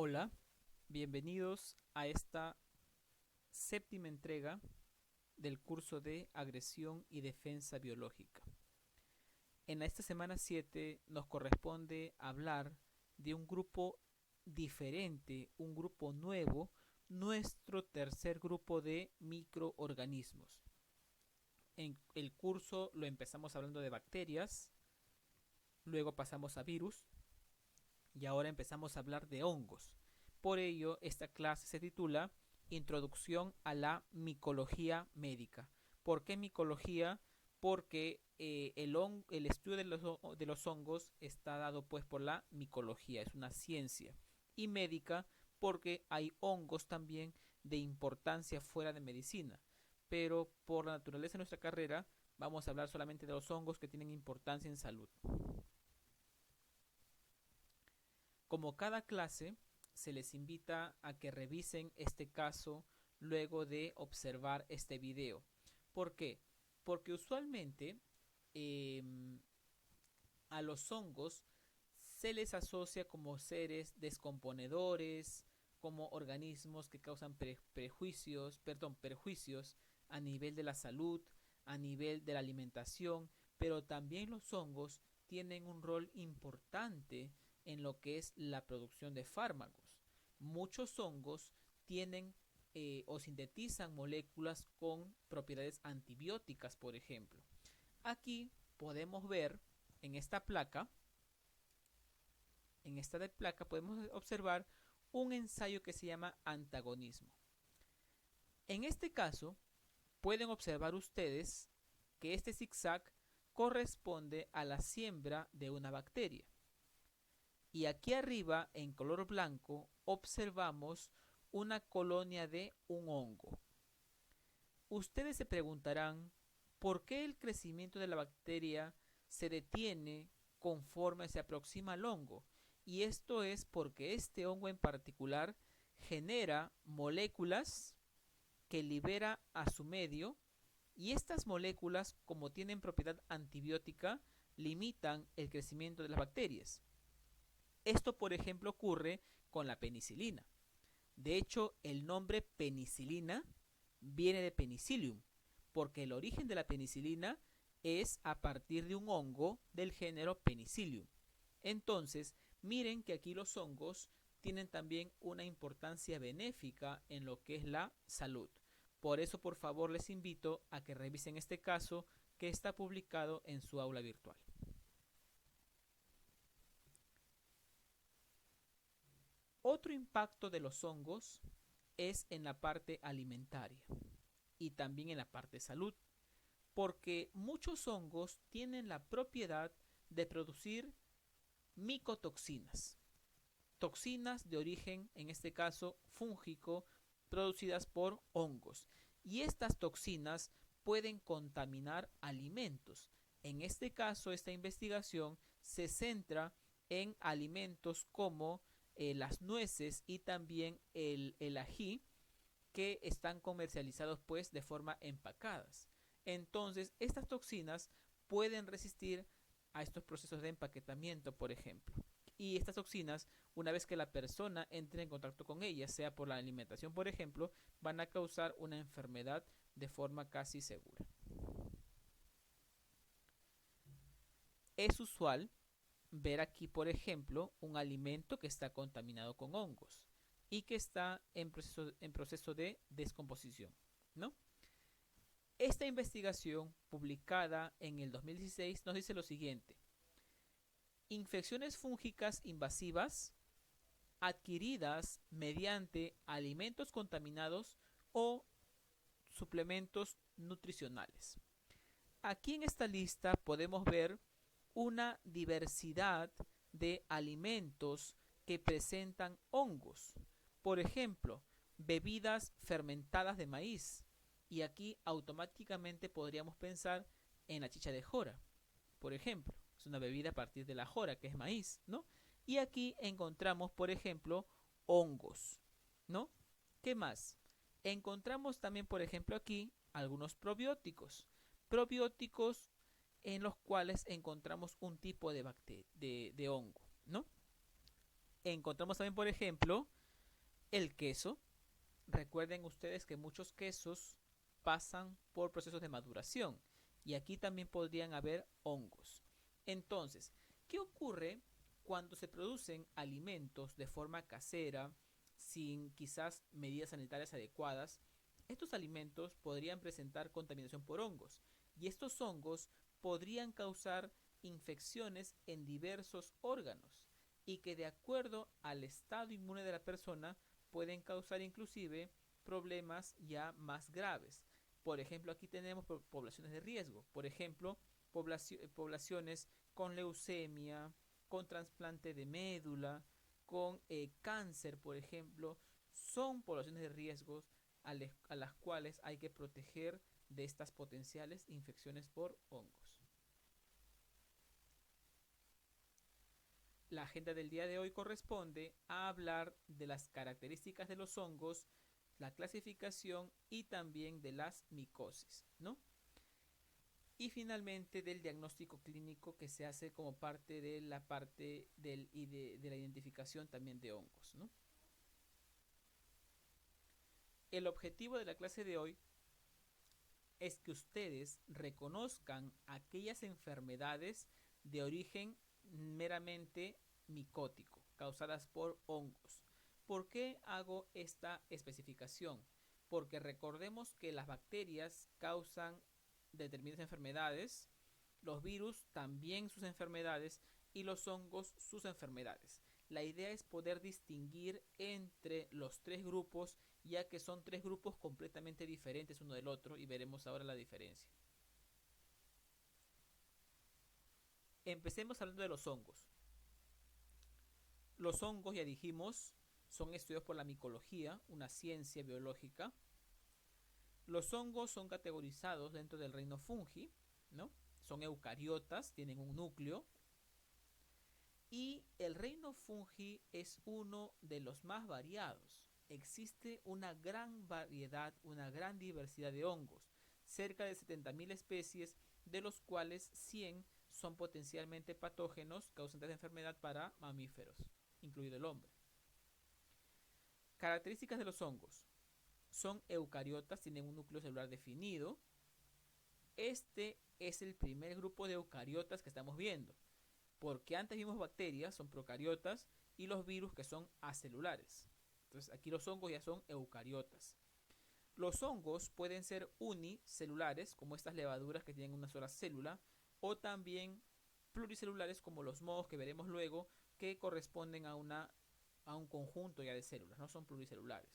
Hola, bienvenidos a esta séptima entrega del curso de agresión y defensa biológica. En esta semana 7 nos corresponde hablar de un grupo diferente, un grupo nuevo, nuestro tercer grupo de microorganismos. En el curso lo empezamos hablando de bacterias, luego pasamos a virus y ahora empezamos a hablar de hongos. Por ello, esta clase se titula Introducción a la micología médica. ¿Por qué micología? Porque el estudio de los hongos está dado pues por la micología, es una ciencia. Y médica porque hay hongos también de importancia fuera de medicina. Pero por la naturaleza de nuestra carrera vamos a hablar solamente de los hongos que tienen importancia en salud. Como cada clase, se les invita a que revisen este caso luego de observar este video. ¿Por qué? Porque usualmente eh, a los hongos se les asocia como seres descomponedores, como organismos que causan perjuicios a nivel de la salud, a nivel de la alimentación, pero también los hongos tienen un rol importante en lo que es la producción de fármacos. Muchos hongos tienen o sintetizan moléculas con propiedades antibióticas, por ejemplo. Aquí podemos ver en esta placa, podemos observar un ensayo que se llama antagonismo. En este caso, pueden observar ustedes que este zigzag corresponde a la siembra de una bacteria. Y aquí arriba, en color blanco, observamos una colonia de un hongo. Ustedes se preguntarán por qué el crecimiento de la bacteria se detiene conforme se aproxima al hongo. Y esto es porque este hongo en particular genera moléculas que libera a su medio, y estas moléculas, como tienen propiedad antibiótica, limitan el crecimiento de las bacterias. Esto, por ejemplo, ocurre con la penicilina. De hecho, el nombre penicilina viene de penicillium, porque el origen de la penicilina es a partir de un hongo del género Penicillium. Entonces, miren que aquí los hongos tienen también una importancia benéfica en lo que es la salud. Por eso, por favor, les invito a que revisen este caso que está publicado en su aula virtual. Otro impacto de los hongos es en la parte alimentaria y también en la parte de salud, porque muchos hongos tienen la propiedad de producir micotoxinas, toxinas de origen, en este caso fúngico, producidas por hongos. Y estas toxinas pueden contaminar alimentos. En este caso, esta investigación se centra en alimentos como las nueces y también el ají, que están comercializados pues de forma empacadas. Entonces, estas toxinas pueden resistir a estos procesos de empaquetamiento, por ejemplo. Y estas toxinas, una vez que la persona entre en contacto con ellas, sea por la alimentación, por ejemplo, van a causar una enfermedad de forma casi segura. Es usual ver aquí, por ejemplo, un alimento que está contaminado con hongos y que está en proceso de descomposición, ¿no? Esta investigación, publicada en el 2016, nos dice lo siguiente: infecciones fúngicas invasivas adquiridas mediante alimentos contaminados o suplementos nutricionales. Aquí en esta lista podemos ver una diversidad de alimentos que presentan hongos. Por ejemplo, bebidas fermentadas de maíz. Y aquí automáticamente podríamos pensar en la chicha de jora, por ejemplo. Es una bebida a partir de la jora, que es maíz, ¿no? Y aquí encontramos, por ejemplo, hongos, ¿no? ¿Qué más? Encontramos también, por ejemplo, aquí algunos probióticos. Probióticos en los cuales encontramos un tipo de hongo, ¿no? encontramos también, por ejemplo, el queso. Recuerden ustedes que muchos quesos pasan por procesos de maduración y aquí también podrían haber hongos. Entonces, ¿qué ocurre cuando se producen alimentos de forma casera, sin quizás medidas sanitarias adecuadas? Estos alimentos podrían presentar contaminación por hongos y estos hongos podrían causar infecciones en diversos órganos y que de acuerdo al estado inmune de la persona pueden causar inclusive problemas ya más graves. Por ejemplo, aquí tenemos poblaciones de riesgo, por ejemplo, poblaciones con leucemia, con trasplante de médula, con cáncer, por ejemplo, son poblaciones de riesgos a las cuales hay que proteger de estas potenciales infecciones por hongos. La agenda del día de hoy corresponde a hablar de las características de los hongos, la clasificación y también de las micosis, ¿no? Y finalmente del diagnóstico clínico que se hace como parte de la de la identificación también de hongos, ¿no? El objetivo de la clase de hoy es que ustedes reconozcan aquellas enfermedades de origen meramente micótico, causadas por hongos. ¿Por qué hago esta especificación? Porque recordemos que las bacterias causan determinadas enfermedades, los virus también sus enfermedades y los hongos sus enfermedades. La idea es poder distinguir entre los tres grupos, ya que son tres grupos completamente diferentes uno del otro y veremos ahora la diferencia. Empecemos hablando de los hongos. Los hongos, ya dijimos, son estudiados por la micología, una ciencia biológica. Los hongos son categorizados dentro del reino fungi, ¿no? Son eucariotas, tienen un núcleo. Y el reino fungi es uno de los más variados. Existe una gran variedad, una gran diversidad de hongos, cerca de 70.000 especies, de los cuales 100 son potencialmente patógenos, causantes de enfermedad para mamíferos, incluido el hombre. Características de los hongos. Son eucariotas, tienen un núcleo celular definido. Este es el primer grupo de eucariotas que estamos viendo, porque antes vimos bacterias, son procariotas, y los virus que son acelulares. Entonces aquí los hongos ya son eucariotas. Los hongos pueden ser unicelulares, como estas levaduras que tienen una sola célula, o también pluricelulares, como los mohos que veremos luego, que corresponden a un conjunto ya de células, no son pluricelulares.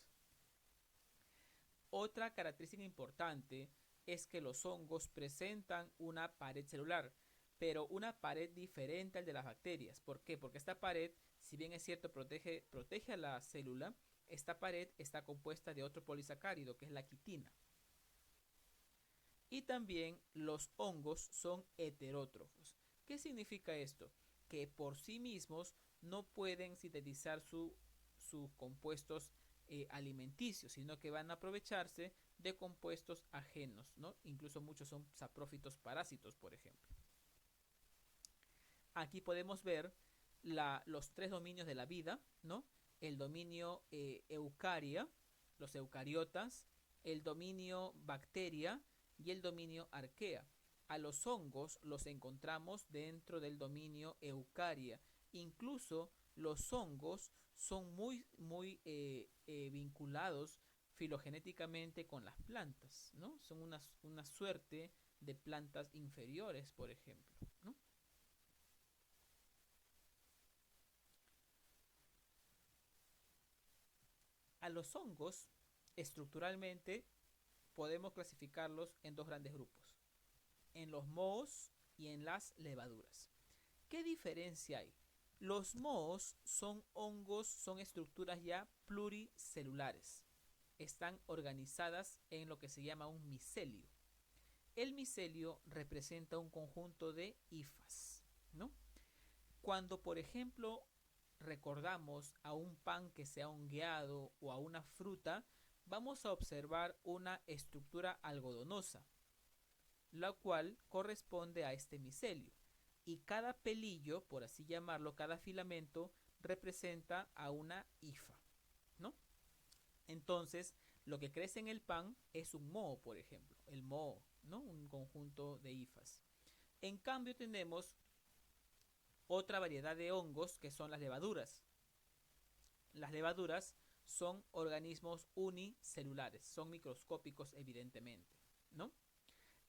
Otra característica importante es que los hongos presentan una pared celular, pero una pared diferente al de las bacterias. ¿Por qué? Porque esta pared, si bien es cierto, protege a la célula, esta pared está compuesta de otro polisacárido, que es la quitina. Y también los hongos son heterótrofos. ¿Qué significa esto? Que por sí mismos no pueden sintetizar sus compuestos alimenticios, sino que van a aprovecharse de compuestos ajenos, ¿no? Incluso muchos son saprófitos parásitos, por ejemplo. Aquí podemos ver los tres dominios de la vida, ¿no? El dominio eucaria, los eucariotas, el dominio bacteria y el dominio arquea. A los hongos los encontramos dentro del dominio eucaria. Incluso los hongos son muy vinculados filogenéticamente con las plantas, ¿no? Son una suerte de plantas inferiores, por ejemplo, ¿no? A los hongos, estructuralmente, podemos clasificarlos en dos grandes grupos, en los mohos y en las levaduras. ¿Qué diferencia hay? Los mohos son hongos, son estructuras ya pluricelulares. Están organizadas en lo que se llama un micelio. El micelio representa un conjunto de hifas, ¿no? Cuando, por ejemplo, recordamos a un pan que se ha hongueado o a una fruta, vamos a observar una estructura algodonosa, la cual corresponde a este micelio. Y cada pelillo, por así llamarlo, cada filamento, representa a una hifa, ¿no? Entonces, lo que crece en el pan es un moho, por ejemplo, el moho, ¿no? Un conjunto de hifas. En cambio, tenemos otra variedad de hongos que son las levaduras. Las levaduras son organismos unicelulares, son microscópicos evidentemente, ¿no?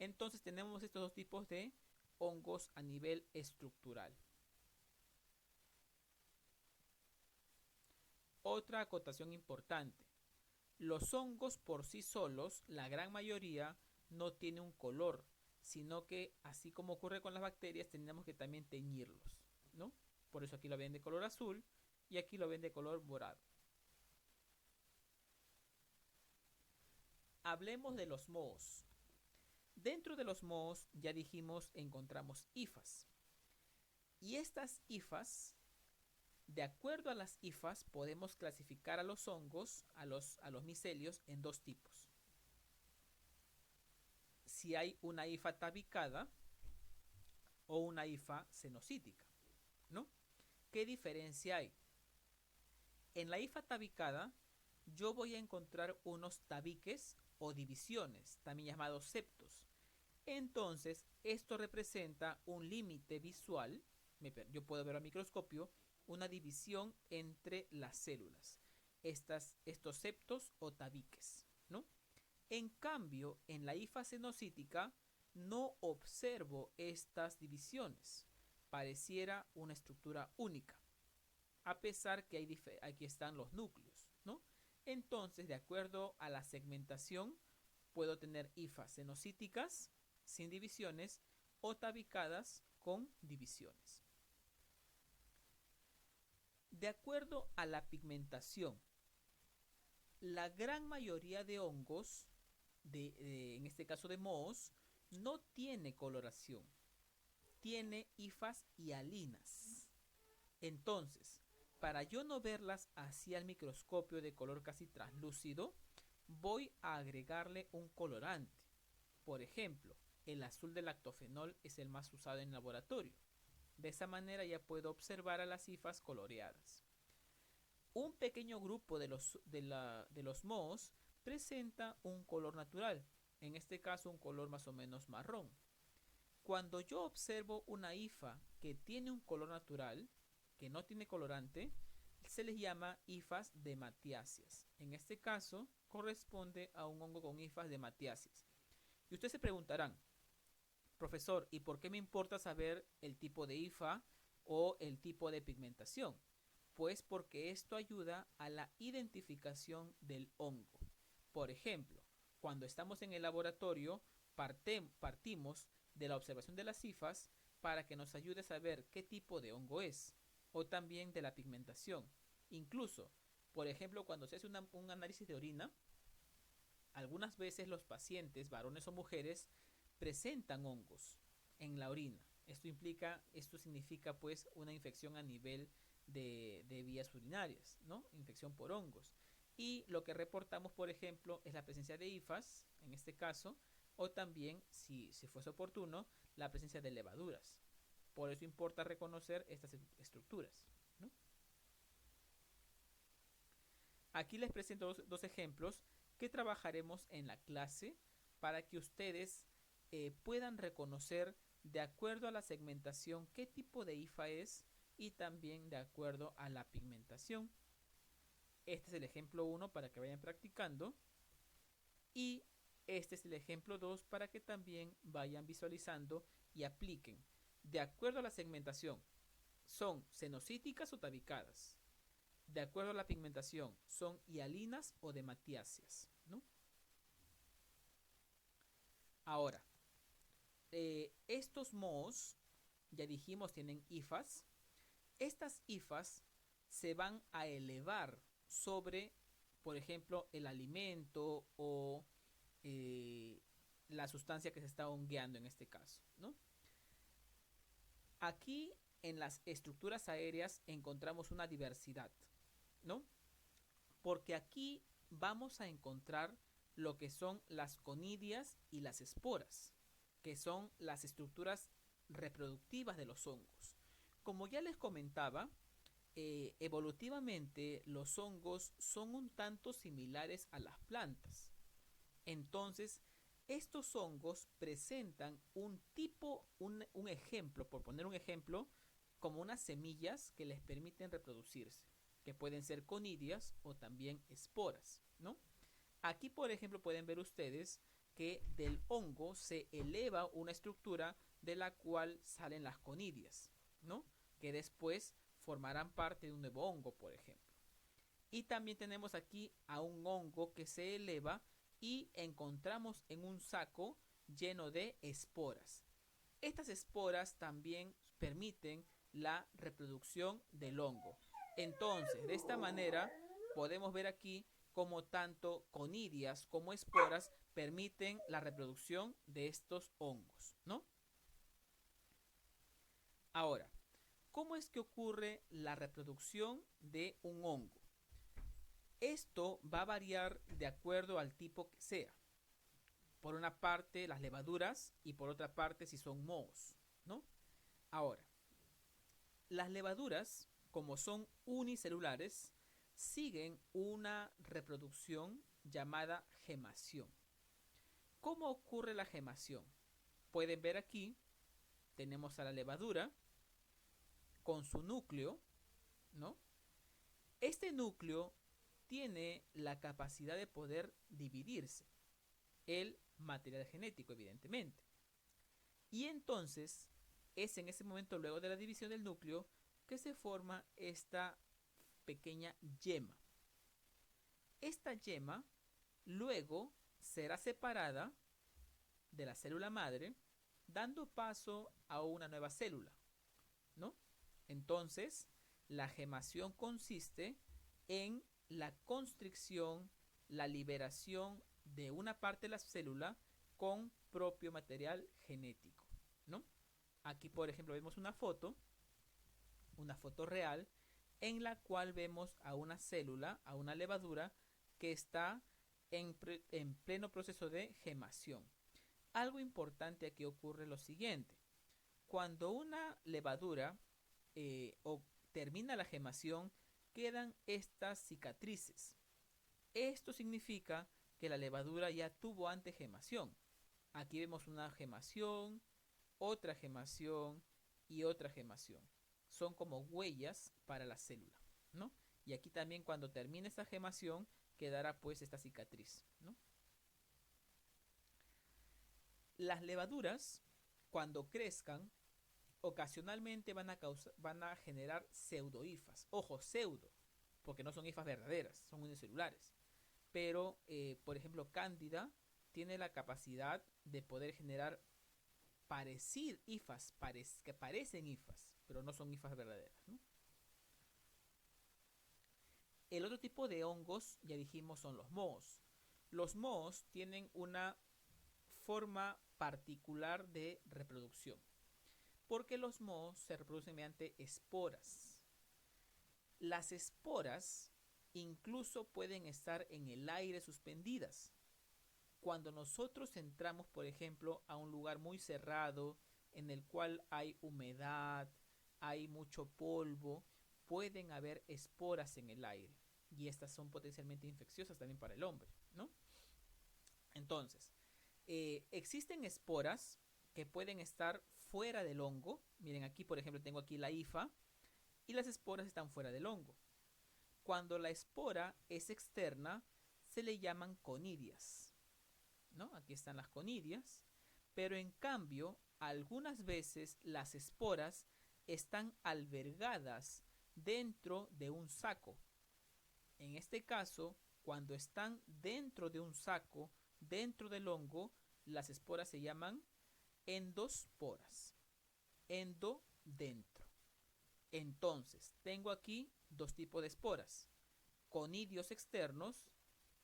Entonces tenemos estos dos tipos de hongos a nivel estructural. Otra acotación importante. Los hongos por sí solos, la gran mayoría, no tienen un color, sino que, así como ocurre con las bacterias, tenemos que también teñirlos, ¿no? Por eso aquí lo ven de color azul y aquí lo ven de color morado. Hablemos de los mohos. Dentro de los mohos, ya dijimos, encontramos hifas. Y estas hifas, de acuerdo a las hifas, podemos clasificar a los hongos, a los micelios, en dos tipos. Si hay una hifa tabicada o una hifa cenocítica, ¿no? ¿Qué diferencia hay? En la hifa tabicada, yo voy a encontrar unos tabiques o divisiones, también llamados septos. Entonces, esto representa un límite visual, yo puedo ver al microscopio, una división entre las células, estos septos o tabiques, ¿no? En cambio, en la hifa cenocítica no observo estas divisiones, pareciera una estructura única, a pesar que aquí están los núcleos, ¿no? Entonces, de acuerdo a la segmentación, puedo tener hifas cenocíticas sin divisiones o tabicadas con divisiones. De acuerdo a la pigmentación, la gran mayoría de hongos, en este caso de mohos, no tiene coloración, tiene hifas hialinas. Entonces, para yo no verlas hacia el microscopio de color casi translúcido, voy a agregarle un colorante. Por ejemplo, el azul de lactofenol es el más usado en laboratorio. De esa manera ya puedo observar a las hifas coloreadas. Un pequeño grupo de los mohos presenta un color natural, en este caso un color más o menos marrón. Cuando yo observo una hifa que tiene un color natural, que no tiene colorante, se les llama hifas dematiáceas. En este caso, corresponde a un hongo con hifas dematiáceas. Y ustedes se preguntarán, profesor, ¿y por qué me importa saber el tipo de hifa o el tipo de pigmentación? Pues porque esto ayuda a la identificación del hongo. Por ejemplo, cuando estamos en el laboratorio, partimos de la observación de las hifas para que nos ayude a saber qué tipo de hongo es, o también de la pigmentación. Incluso, por ejemplo, cuando se hace un análisis de orina, algunas veces los pacientes, varones o mujeres, presentan hongos en la orina. Esto significa pues una infección a nivel de vías urinarias, ¿no? Infección por hongos. Y lo que reportamos, por ejemplo, es la presencia de hifas, en este caso, o también, si fuese oportuno, la presencia de levaduras. Por eso importa reconocer estas estructuras, ¿no? Aquí les presento dos ejemplos que trabajaremos en la clase para que ustedes puedan reconocer de acuerdo a la segmentación qué tipo de hifa es y también de acuerdo a la pigmentación. Este es el ejemplo 1 para que vayan practicando y este es el ejemplo 2 para que también vayan visualizando y apliquen. De acuerdo a la segmentación, ¿son cenocíticas o tabicadas? De acuerdo a la pigmentación, ¿son hialinas o dematiáceas? ¿No? Ahora, estos mohos, ya dijimos, tienen hifas. Estas hifas se van a elevar sobre, por ejemplo, el alimento o la sustancia que se está hongueando en este caso, ¿no? Aquí en las estructuras aéreas encontramos una diversidad, ¿no? Porque aquí vamos a encontrar lo que son las conidias y las esporas, que son las estructuras reproductivas de los hongos. Como ya les comentaba, evolutivamente los hongos son un tanto similares a las plantas. Entonces, estos hongos presentan un ejemplo, por poner un ejemplo, como unas semillas que les permiten reproducirse, que pueden ser conidias o también esporas, ¿no? Aquí, por ejemplo, pueden ver ustedes que del hongo se eleva una estructura de la cual salen las conidias, ¿no? Que después formarán parte de un nuevo hongo, por ejemplo. Y también tenemos aquí a un hongo que se eleva y encontramos en un saco lleno de esporas. Estas esporas también permiten la reproducción del hongo. Entonces, de esta manera, podemos ver aquí como tanto conidias como esporas permiten la reproducción de estos hongos, ¿no? Ahora, ¿cómo es que ocurre la reproducción de un hongo? Esto va a variar de acuerdo al tipo que sea. Por una parte, las levaduras y por otra parte, si son mohos, ¿no? Ahora, las levaduras, como son unicelulares, siguen una reproducción llamada gemación. ¿Cómo ocurre la gemación? Pueden ver aquí, tenemos a la levadura con su núcleo, ¿no? Este núcleo tiene la capacidad de poder dividirse, el material genético, evidentemente. Y entonces es en ese momento, luego de la división del núcleo, que se forma esta pequeña yema. Esta yema luego será separada de la célula madre, dando paso a una nueva célula, ¿no? Entonces, la gemación consiste en la constricción, la liberación de una parte de la célula con propio material genético, ¿no? Aquí, por ejemplo, vemos una foto real, en la cual vemos a una célula, a una levadura, que está en pleno proceso de gemación. Algo importante aquí ocurre lo siguiente. Cuando una levadura termina la gemación, quedan estas cicatrices. Esto significa que la levadura ya tuvo antes gemación. Aquí vemos una gemación, otra gemación y otra gemación. Son como huellas para la célula, ¿no? Y aquí también cuando termine esta gemación quedará pues esta cicatriz, ¿no? Las levaduras, cuando crezcan, ocasionalmente van a generar pseudohifas. Ojo, pseudo, porque no son hifas verdaderas, son unicelulares. Pero, por ejemplo, Cándida tiene la capacidad de poder generar hifas, que parecen hifas, pero no son hifas verdaderas, ¿no? El otro tipo de hongos, ya dijimos, son los mohos. Los mohos tienen una forma particular de reproducción, porque los mohos se reproducen mediante esporas. Las esporas incluso pueden estar en el aire suspendidas. Cuando nosotros entramos, por ejemplo, a un lugar muy cerrado, en el cual hay humedad, hay mucho polvo, pueden haber esporas en el aire. Y estas son potencialmente infecciosas también para el hombre, ¿no? Entonces, existen esporas que pueden estar fuera del hongo. Miren aquí, por ejemplo, tengo aquí la hifa y las esporas están fuera del hongo. Cuando la espora es externa, se le llaman conidias, ¿no? Aquí están las conidias, pero en cambio, algunas veces las esporas están albergadas dentro de un saco. En este caso, cuando están dentro de un saco, dentro del hongo, las esporas se llaman endosporas. Endo, dentro. Entonces, tengo aquí dos tipos de esporas: conidios externos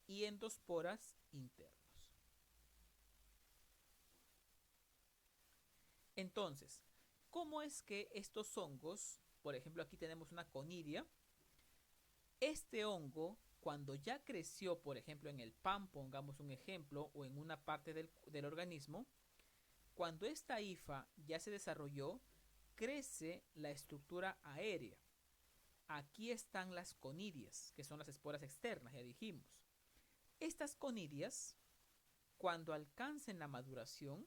y endosporas internos. Entonces, ¿cómo es que estos hongos, por ejemplo, aquí tenemos una conidia, este hongo, cuando ya creció, por ejemplo, en el pan, pongamos un ejemplo, o en una parte del organismo, cuando esta hifa ya se desarrolló, crece la estructura aérea. aquí están las conidias, que son las esporas externas, ya dijimos. Estas conidias, cuando alcancen la maduración,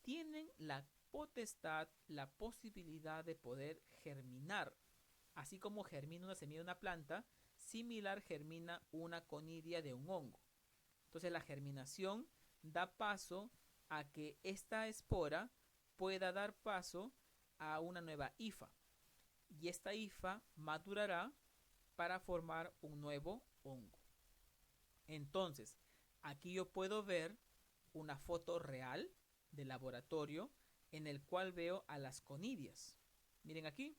tienen la potestad, la posibilidad de poder germinar. Así como germina una semilla de una planta, similar germina una conidia de un hongo. Entonces la germinación da paso a que esta espora pueda dar paso a una nueva hifa. Y esta hifa madurará para formar un nuevo hongo. Entonces, aquí yo puedo ver una foto real de laboratorio en el cual veo a las conidias. Miren aquí,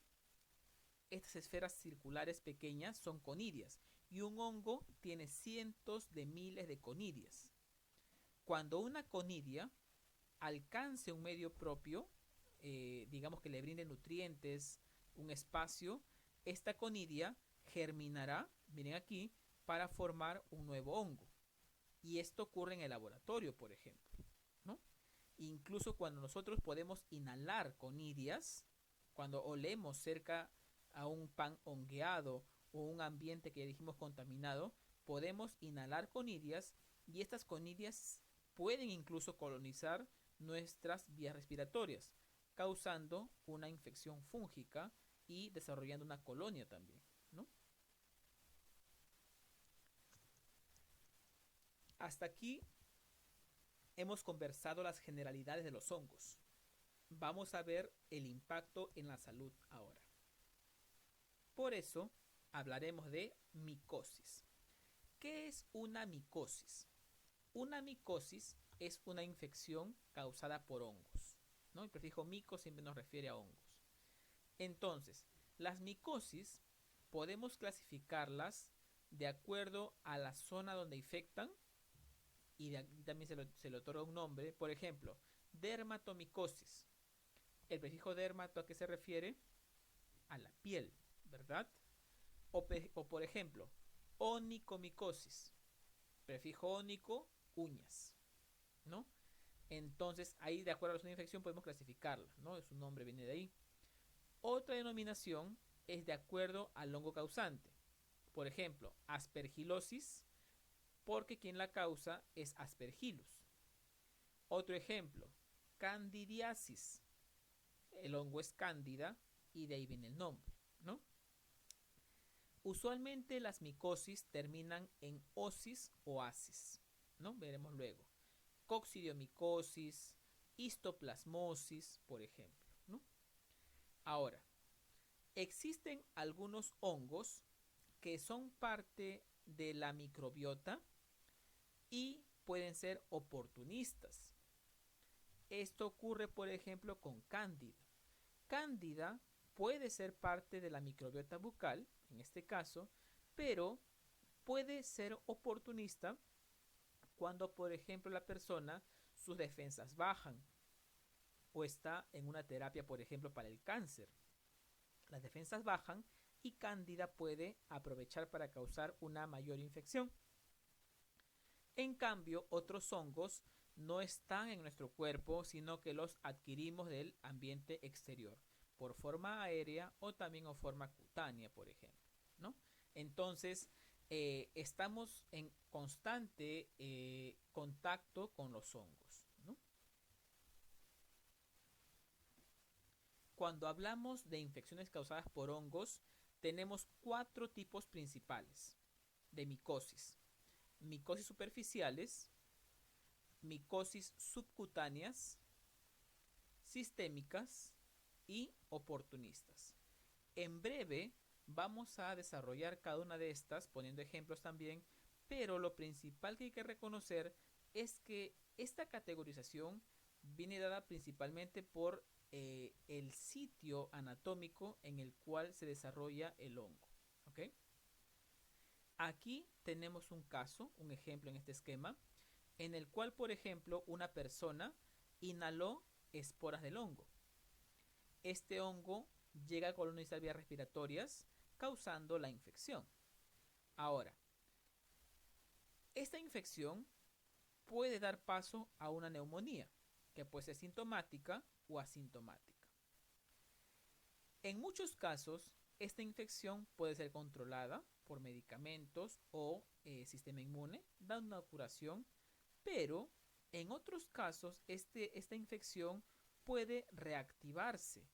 estas esferas circulares pequeñas son conidias y un hongo tiene cientos de miles de conidias. Cuando una conidia alcance un medio propio, digamos que le brinde nutrientes, un espacio, esta conidia germinará, miren aquí, para formar un nuevo hongo. Y esto ocurre en el laboratorio, por ejemplo, ¿no? Incluso cuando nosotros podemos inhalar conidias, cuando olemos cerca a un pan hongueado o un ambiente que ya dijimos contaminado, podemos inhalar conidias y estas conidias pueden incluso colonizar nuestras vías respiratorias, causando una infección fúngica y desarrollando una colonia también, ¿no? Hasta aquí hemos conversado las generalidades de los hongos. Vamos a ver el impacto en la salud ahora. Por eso hablaremos de micosis. ¿Qué es una micosis? Una micosis es una infección causada por hongos, ¿no? El prefijo mico siempre nos refiere a hongos. Entonces, las micosis podemos clasificarlas de acuerdo a la zona donde infectan y de aquí también se le otorga un nombre. Por ejemplo, dermatomicosis. El prefijo dermato, ¿a qué se refiere? A la piel, ¿verdad? O por ejemplo, onicomicosis. Prefijo ónico, uñas, ¿no? Entonces, ahí de acuerdo a la zona de infección podemos clasificarla, ¿no? Su nombre viene de ahí. Otra denominación es de acuerdo al hongo causante. Por ejemplo, aspergilosis, porque quien la causa es Aspergillus. Otro ejemplo, candidiasis. El hongo es cándida y de ahí viene el nombre, ¿no? Usualmente las micosis terminan en osis o asis, ¿no? Veremos luego. Coccidiomicosis, histoplasmosis, por ejemplo, ¿no? Ahora, existen algunos hongos que son parte de la microbiota y pueden ser oportunistas. Esto ocurre, por ejemplo, con Cándida. Cándida puede ser parte de la microbiota bucal, en este caso, pero puede ser oportunista cuando, por ejemplo, la persona, sus defensas bajan o está en una terapia, por ejemplo, para el cáncer. Las defensas bajan y Cándida puede aprovechar para causar una mayor infección. En cambio, otros hongos no están en nuestro cuerpo, sino que los adquirimos del ambiente exterior, por forma aérea o también o forma cutánea, por ejemplo, ¿no? Entonces, estamos en constante contacto con los hongos, ¿no? Cuando hablamos de infecciones causadas por hongos, tenemos 4 tipos principales de micosis. Micosis superficiales, micosis subcutáneas, sistémicas y oportunistas. En breve vamos a desarrollar cada una de estas poniendo ejemplos también, pero lo principal que hay que reconocer es que esta categorización viene dada principalmente por el sitio anatómico en el cual se desarrolla el hongo, ¿ok? Aquí tenemos un caso, un ejemplo en este esquema, en el cual, por ejemplo, una persona inhaló esporas del hongo. Este hongo llega a colonizar vías respiratorias, causando la infección. Ahora, esta infección puede dar paso a una neumonía, que puede ser sintomática o asintomática. En muchos casos, esta infección puede ser controlada por medicamentos o sistema inmune, dando una curación, pero en otros casos esta infección puede reactivarse.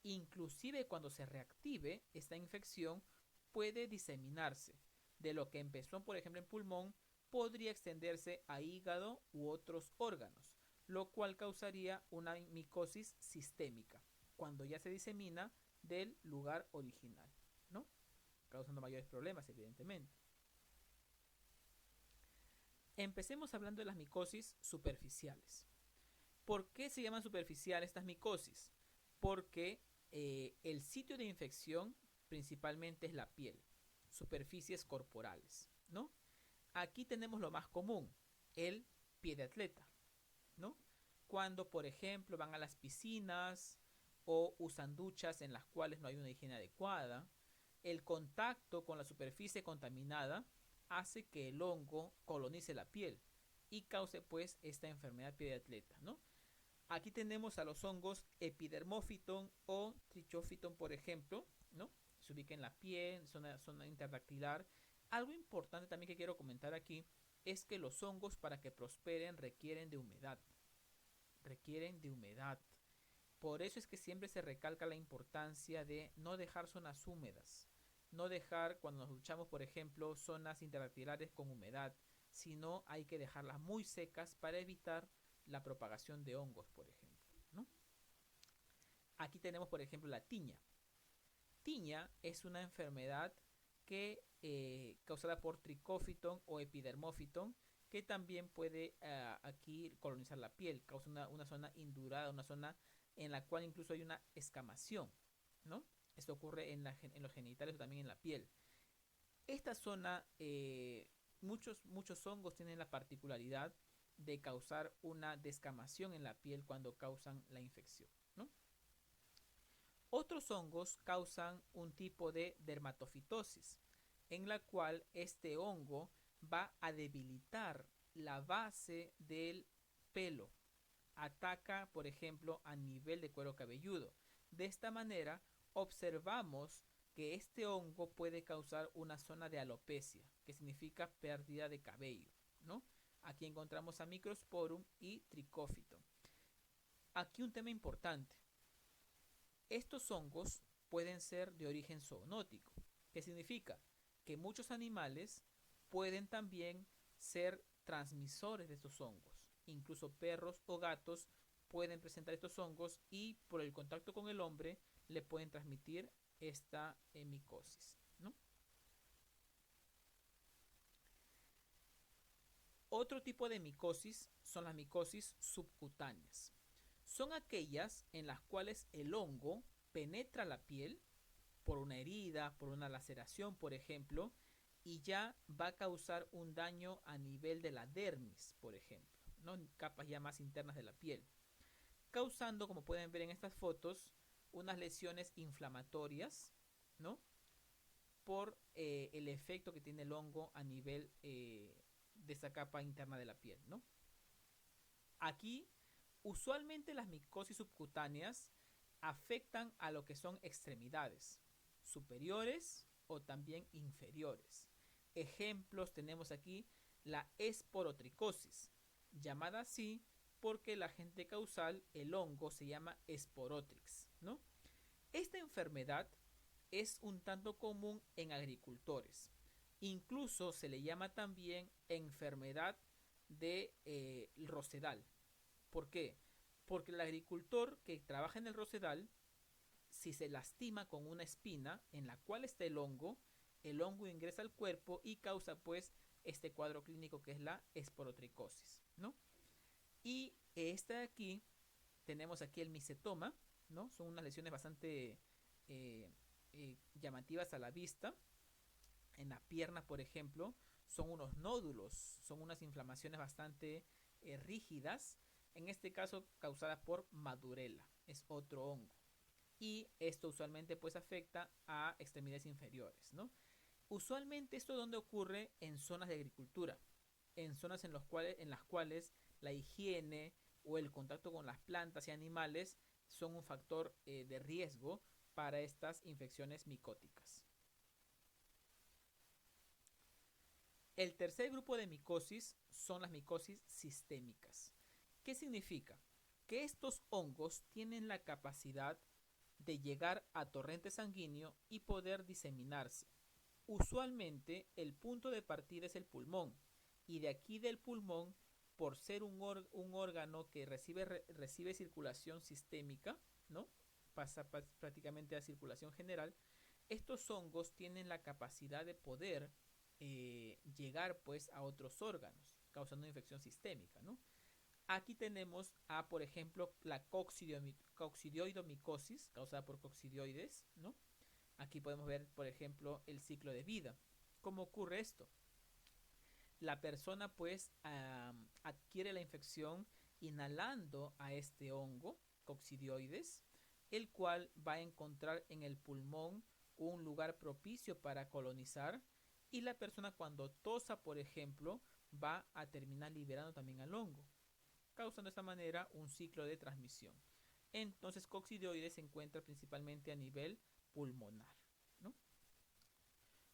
Inclusive cuando se reactive esta infección puede diseminarse. De lo que empezó, por ejemplo, en pulmón, podría extenderse a hígado u otros órganos, lo cual causaría una micosis sistémica, cuando ya se disemina del lugar original, ¿no? Causando mayores problemas, evidentemente. Empecemos hablando de las micosis superficiales. ¿Por qué se llaman superficiales estas micosis? Porque el sitio de infección principalmente es la piel, superficies corporales, ¿no? Aquí tenemos lo más común, el pie de atleta, ¿no? Cuando, por ejemplo, van a las piscinas o usan duchas en las cuales no hay una higiene adecuada, el contacto con la superficie contaminada hace que el hongo colonice la piel y cause pues esta enfermedad pie de atleta, ¿no? Aquí tenemos a los hongos Epidermophyton o Trichophyton, por ejemplo, ¿no? Se ubica en la piel, zona interdactilar. Algo importante también que quiero comentar aquí es que los hongos, para que prosperen, requieren de humedad. Requieren de humedad. Por eso es que siempre se recalca la importancia de no dejar zonas húmedas. No dejar, cuando nos duchamos, por ejemplo, zonas interdactilares con humedad, sino hay que dejarlas muy secas para evitar la propagación de hongos, por ejemplo, ¿no? Aquí tenemos, por ejemplo, la tiña. Tiña es una enfermedad que causada por Trichophyton o Epidermophyton, que también puede aquí colonizar la piel, causa una zona indurada, una zona en la cual incluso hay una escamación, ¿no? Esto ocurre en los genitales o también en la piel. Esta zona, muchos hongos tienen la particularidad de causar una descamación en la piel cuando causan la infección, ¿no? Otros hongos causan un tipo de dermatofitosis, en la cual este hongo va a debilitar la base del pelo. Ataca, por ejemplo, a nivel de cuero cabelludo. De esta manera, observamos que este hongo puede causar una zona de alopecia, que significa pérdida de cabello, ¿no? Aquí encontramos a Microsporum y Trichophyton. Aquí un tema importante. Estos hongos pueden ser de origen zoonótico, que significa que muchos animales pueden también ser transmisores de estos hongos. Incluso perros o gatos pueden presentar estos hongos y por el contacto con el hombre le pueden transmitir esta micosis, ¿no? Otro tipo de micosis son las micosis subcutáneas. Son aquellas en las cuales el hongo penetra la piel por una herida, por una laceración, por ejemplo, y ya va a causar un daño a nivel de la dermis, por ejemplo, ¿no? En capas ya más internas de la piel, causando, como pueden ver en estas fotos, unas lesiones inflamatorias, ¿no? Por el efecto que tiene el hongo a nivel de esa capa interna de la piel, ¿no? Aquí, usualmente las micosis subcutáneas afectan a lo que son extremidades superiores o también inferiores. Ejemplos tenemos aquí la esporotricosis, llamada así porque el agente causal, el hongo, se llama Sporotrix, ¿no? Esta enfermedad es un tanto común en agricultores. Incluso se le llama también enfermedad de rosedal. ¿Por qué? Porque el agricultor que trabaja en el rosedal, si se lastima con una espina en la cual está el hongo ingresa al cuerpo y causa pues este cuadro clínico que es la esporotricosis, ¿no? Y esta de aquí, tenemos aquí el micetoma, ¿no? Son unas lesiones bastante llamativas a la vista. En la pierna, por ejemplo, son unos nódulos, son unas inflamaciones bastante rígidas, en este caso causada por Madurella, es otro hongo. Y esto usualmente pues afecta a extremidades inferiores, ¿no? Usualmente esto donde ocurre en zonas de agricultura, en zonas en las cuales la higiene o el contacto con las plantas y animales son un factor de riesgo para estas infecciones micóticas. El tercer grupo de micosis son las micosis sistémicas. ¿Qué significa? Que estos hongos tienen la capacidad de llegar a torrente sanguíneo y poder diseminarse. Usualmente el punto de partida es el pulmón, y de aquí del pulmón, por ser un órgano que recibe circulación sistémica, ¿no? Pasa prácticamente a circulación general, estos hongos tienen la capacidad de poder llegar pues a otros órganos, causando una infección sistémica, ¿no? Aquí tenemos a, por ejemplo, la coccidioidomicosis, causada por coccidioides, ¿no? Aquí podemos ver, por ejemplo, el ciclo de vida. ¿Cómo ocurre esto? La persona pues adquiere la infección inhalando a este hongo, coccidioides, el cual va a encontrar en el pulmón un lugar propicio para colonizar, y la persona cuando tosa, por ejemplo, va a terminar liberando también al hongo, causando de esta manera un ciclo de transmisión. Entonces, coccidioides se encuentra principalmente a nivel pulmonar, ¿no?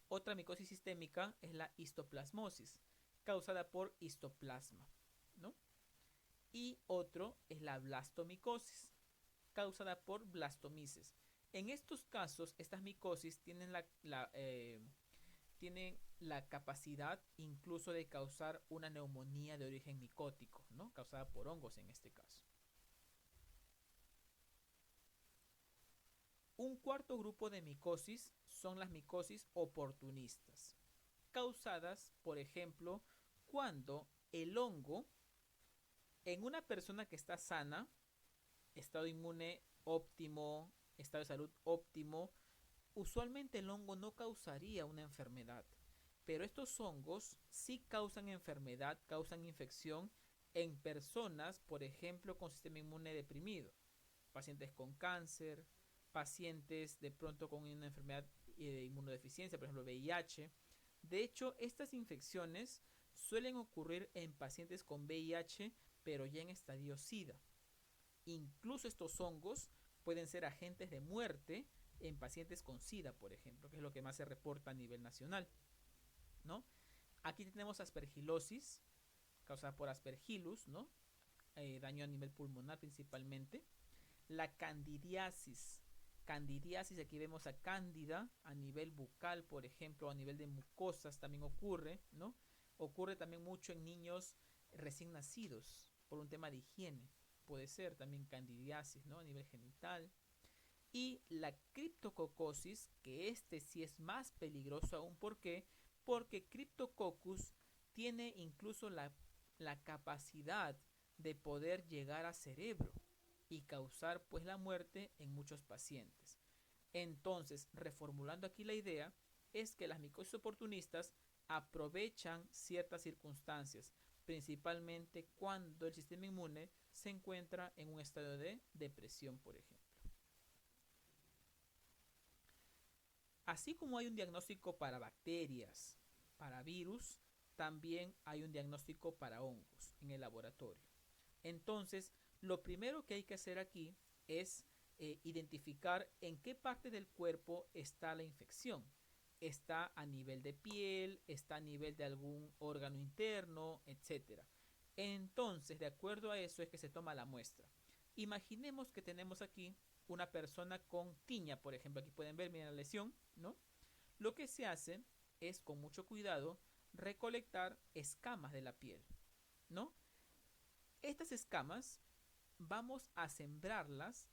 Otra micosis sistémica es la histoplasmosis, causada por histoplasma, ¿no? Y otro es la blastomicosis, causada por blastomices. En estos casos, estas micosis tienen la capacidad incluso de causar una neumonía de origen micótico, ¿no? Causada por hongos en este caso. Un cuarto grupo de micosis son las micosis oportunistas, causadas, por ejemplo, cuando el hongo en una persona que está sana, estado inmune óptimo, estado de salud óptimo, usualmente el hongo no causaría una enfermedad, pero estos hongos sí causan enfermedad, causan infección en personas, por ejemplo, con sistema inmune deprimido, pacientes con cáncer, pacientes de pronto con una enfermedad de inmunodeficiencia, por ejemplo VIH. De hecho, estas infecciones suelen ocurrir en pacientes con VIH, pero ya en estadio SIDA. Incluso estos hongos pueden ser agentes de muerte en pacientes con SIDA, por ejemplo, que es lo que más se reporta a nivel nacional, ¿no? Aquí tenemos aspergilosis, causada por aspergillus, ¿no? Daño a nivel pulmonar principalmente. La candidiasis. Candidiasis, aquí vemos a cándida a nivel bucal, por ejemplo, a nivel de mucosas también ocurre, ¿no? Ocurre también mucho en niños recién nacidos por un tema de higiene. Puede ser también candidiasis, ¿no? A nivel genital. Y la criptococosis, que este sí es más peligroso aún. ¿Por qué? Porque Cryptococcus tiene incluso la capacidad de poder llegar a cerebro y causar pues la muerte en muchos pacientes. Entonces, reformulando aquí la idea, es que las micosis oportunistas aprovechan ciertas circunstancias, principalmente cuando el sistema inmune se encuentra en un estado de depresión, por ejemplo. Así como hay un diagnóstico para bacterias, para virus, también hay un diagnóstico para hongos en el laboratorio. Entonces, lo primero que hay que hacer aquí es identificar en qué parte del cuerpo está la infección. Está a nivel de piel, está a nivel de algún órgano interno, etc. Entonces, de acuerdo a eso es que se toma la muestra. Imaginemos que tenemos aquí una persona con tiña, por ejemplo. Aquí pueden ver, miren la lesión, ¿no? Lo que se hace es, con mucho cuidado, recolectar escamas de la piel, ¿no? Estas escamas vamos a sembrarlas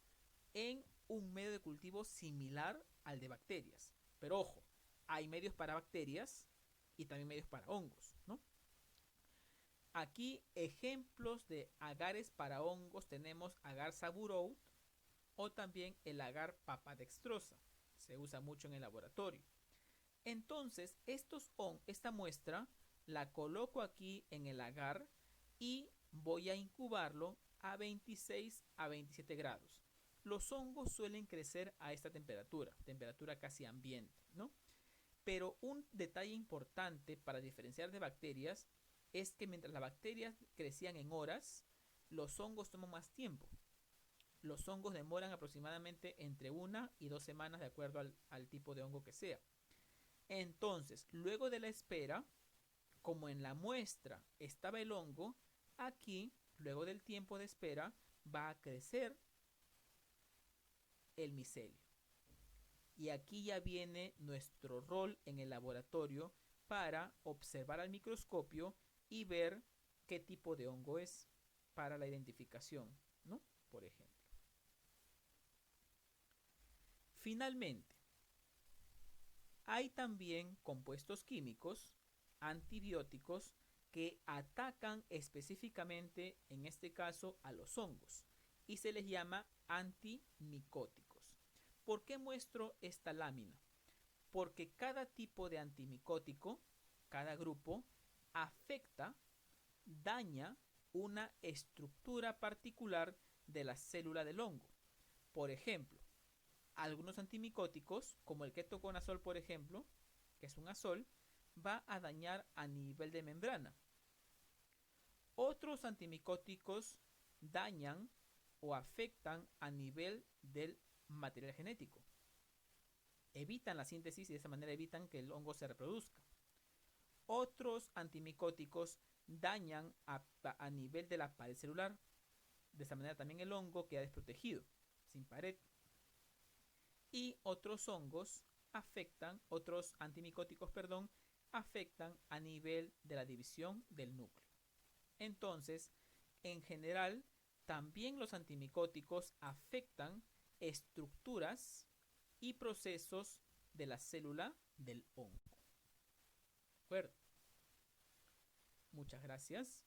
en un medio de cultivo similar al de bacterias. Pero ojo, hay medios para bacterias y también medios para hongos, ¿no? Aquí ejemplos de agares para hongos tenemos agar saburout o también el agar papadextrosa. Se usa mucho en el laboratorio. Entonces, esta muestra la coloco aquí en el agar y voy a incubarlo a 26 a 27 grados. Los hongos suelen crecer a esta temperatura casi ambiente, ¿no? Pero un detalle importante para diferenciar de bacterias es que mientras las bacterias crecían en horas, los hongos toman más tiempo. Los hongos demoran aproximadamente entre 1 y 2 semanas de acuerdo al tipo de hongo que sea. Entonces, luego de la espera, como en la muestra estaba el hongo, aquí, luego del tiempo de espera, va a crecer el micelio. Y aquí ya viene nuestro rol en el laboratorio para observar al microscopio y ver qué tipo de hongo es para la identificación, ¿no? Por ejemplo. Finalmente, hay también compuestos químicos, antibióticos, que atacan específicamente, en este caso, a los hongos y se les llama antimicóticos. ¿Por qué muestro esta lámina? Porque cada tipo de antimicótico, cada grupo, afecta, daña una estructura particular de la célula del hongo. Por ejemplo, algunos antimicóticos, como el ketoconazol, por ejemplo, que es un azol, va a dañar a nivel de membrana. Otros antimicóticos dañan o afectan a nivel del material genético. Evitan la síntesis y de esa manera evitan que el hongo se reproduzca. Otros antimicóticos dañan a nivel de la pared celular. De esa manera también el hongo queda desprotegido, sin pared. Y otros hongos afectan, otros antimicóticos, perdón, afectan a nivel de la división del núcleo. Entonces, en general, también los antimicóticos afectan estructuras y procesos de la célula del hongo. ¿De acuerdo? Muchas gracias.